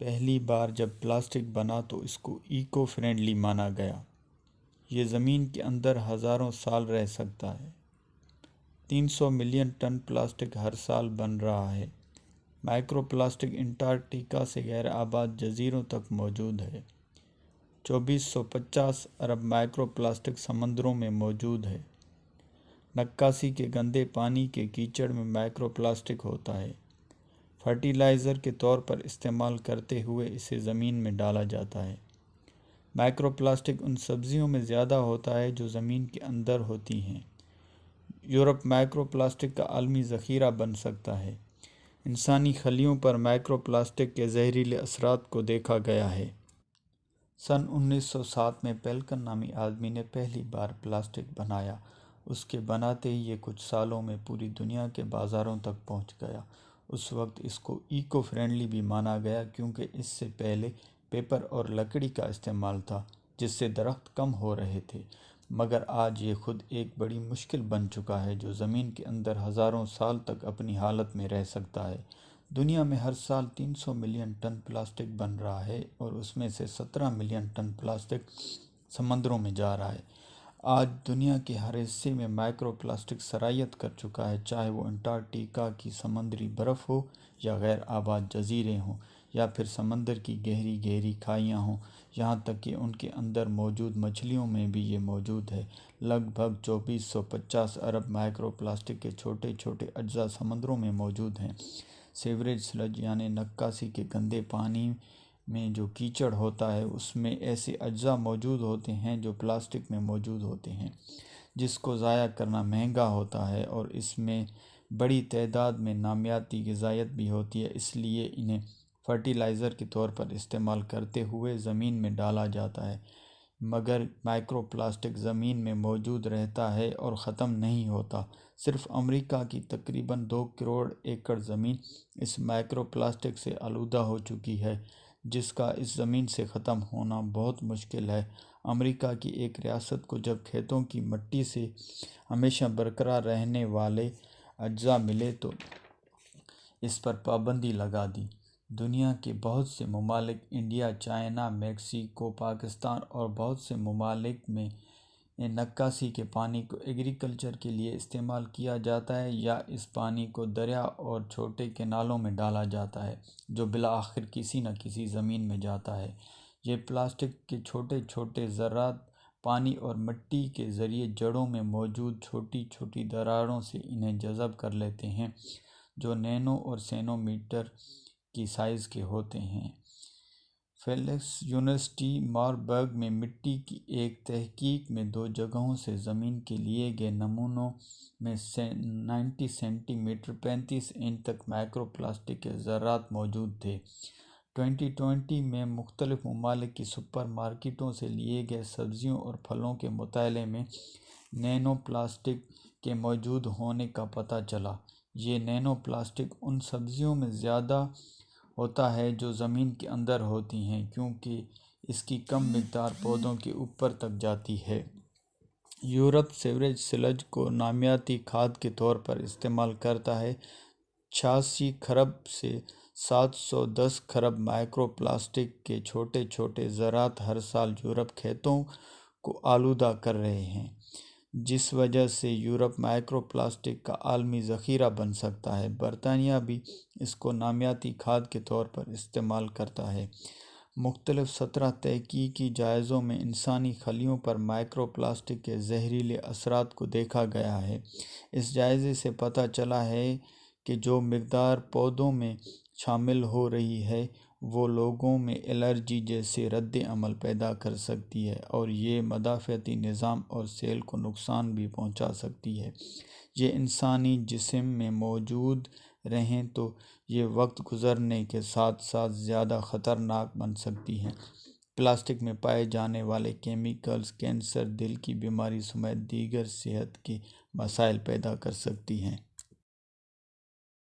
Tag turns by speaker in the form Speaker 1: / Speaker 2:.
Speaker 1: پہلی بار جب پلاسٹک بنا تو اس کو ایکو فرینڈلی مانا گیا۔ یہ زمین کے اندر ہزاروں سال رہ سکتا ہے۔ 300 ملین ٹن پلاسٹک ہر سال بن رہا ہے۔ مائکرو پلاسٹک انٹارکٹیکا سے غیر آباد جزیروں تک موجود ہے۔ 2450 ارب مائکرو پلاسٹک سمندروں میں موجود ہے۔ نکاسی کے گندے پانی کے کیچڑ میں مائکرو پلاسٹک ہوتا ہے۔ فرٹیلائزر کے طور پر استعمال کرتے ہوئے اسے زمین میں ڈالا جاتا ہے۔ مائکرو پلاسٹک ان سبزیوں میں زیادہ ہوتا ہے جو زمین کے اندر ہوتی ہیں۔ یورپ مائکرو پلاسٹک کا عالمی ذخیرہ بن سکتا ہے۔ انسانی خلیوں پر مائکرو پلاسٹک کے زہریلے اثرات کو دیکھا گیا ہے۔ سن 1907 میں پیلکن نامی آدمی نے پہلی بار پلاسٹک بنایا۔ اس کے بناتے ہی یہ کچھ سالوں میں پوری دنیا کے بازاروں تک پہنچ گیا۔ اس وقت اس کو ایکو فرینڈلی بھی مانا گیا کیونکہ اس سے پہلے پیپر اور لکڑی کا استعمال تھا جس سے درخت کم ہو رہے تھے، مگر آج یہ خود ایک بڑی مشکل بن چکا ہے جو زمین کے اندر ہزاروں سال تک اپنی حالت میں رہ سکتا ہے۔ دنیا میں ہر سال 300 ملین ٹن پلاسٹک بن رہا ہے اور اس میں سے 17 ملین ٹن پلاسٹک سمندروں میں جا رہا ہے۔ آج دنیا کے ہر حصے میں مائکرو پلاسٹک سرایت کر چکا ہے، چاہے وہ انٹارکٹیکا کی سمندری برف ہو یا غیر آباد جزیرے ہوں یا پھر سمندر کی گہری گہری کھائیاں ہوں، یہاں تک کہ ان کے اندر موجود مچھلیوں میں بھی یہ موجود ہے۔ لگ بھگ 2450 ارب مائکرو پلاسٹک کے چھوٹے چھوٹے اجزاء سمندروں میں موجود ہیں۔ سیوریج سلج یعنی نکاسی کے گندے پانی میں جو کیچڑ ہوتا ہے اس میں ایسے اجزاء موجود ہوتے ہیں جو پلاسٹک میں موجود ہوتے ہیں، جس کو ضائع کرنا مہنگا ہوتا ہے اور اس میں بڑی تعداد میں نامیاتی غذائیت بھی ہوتی ہے، اس لیے انہیں فرٹیلائزر کے طور پر استعمال کرتے ہوئے زمین میں ڈالا جاتا ہے۔ مگر مائکرو پلاسٹک زمین میں موجود رہتا ہے اور ختم نہیں ہوتا۔ صرف امریکہ کی تقریباً 2 کروڑ ایکڑ زمین اس مائکرو پلاسٹک سے آلودہ ہو چکی ہے، جس کا اس زمین سے ختم ہونا بہت مشکل ہے۔ امریکہ کی ایک ریاست کو جب کھیتوں کی مٹی سے ہمیشہ برقرار رہنے والے اجزاء ملے تو اس پر پابندی لگا دی۔ دنیا کے بہت سے ممالک، انڈیا، چائنا، میکسیکو، پاکستان اور بہت سے ممالک میں نکاسی کے پانی کو ایگریکلچر کے لیے استعمال کیا جاتا ہے یا اس پانی کو دریا اور چھوٹے کینالوں میں ڈالا جاتا ہے جو بالآخر کسی نہ کسی زمین میں جاتا ہے۔ یہ پلاسٹک کے چھوٹے چھوٹے ذرات پانی اور مٹی کے ذریعے جڑوں میں موجود چھوٹی چھوٹی دراڑوں سے انہیں جذب کر لیتے ہیں جو نینو اور سینو میٹر کی سائز کے ہوتے ہیں۔ فیلکس یونیورسٹی ماربرگ میں مٹی کی ایک تحقیق میں 2 جگہوں سے زمین کے لیے گئے نمونوں میں 90 سینٹی میٹر 35 انچ تک مائکرو پلاسٹک کے ذرات موجود تھے۔ 2020 میں مختلف ممالک کی سپر مارکیٹوں سے لیے گئے سبزیوں اور پھلوں کے مطالعے میں نینو پلاسٹک کے موجود ہونے کا پتہ چلا۔ یہ نینو پلاسٹک ان سبزیوں میں زیادہ ہوتا ہے جو زمین کے اندر ہوتی ہیں کیونکہ اس کی کم مقدار پودوں کے اوپر تک جاتی ہے۔ یورپ سیوریج سلج کو نامیاتی کھاد کے طور پر استعمال کرتا ہے۔ 86 کھرب سے 710 کھرب مائکرو پلاسٹک کے چھوٹے چھوٹے ذرات ہر سال یورپ کھیتوں کو آلودہ کر رہے ہیں، جس وجہ سے یورپ مائکرو پلاسٹک کا عالمی ذخیرہ بن سکتا ہے۔ برطانیہ بھی اس کو نامیاتی کھاد کے طور پر استعمال کرتا ہے۔ مختلف 17 تحقیقی جائزوں میں انسانی خلیوں پر مائکرو پلاسٹک کے زہریلے اثرات کو دیکھا گیا ہے۔ اس جائزے سے پتہ چلا ہے کہ جو مقدار پودوں میں شامل ہو رہی ہے وہ لوگوں میں الرجی جیسے رد عمل پیدا کر سکتی ہے اور یہ مدافعتی نظام اور سیل کو نقصان بھی پہنچا سکتی ہے۔ یہ انسانی جسم میں موجود رہیں تو یہ وقت گزرنے کے ساتھ ساتھ زیادہ خطرناک بن سکتی ہیں۔ پلاسٹک میں پائے جانے والے کیمیکلز کینسر، دل کی بیماری سمیت دیگر صحت کے مسائل پیدا کر سکتی ہیں۔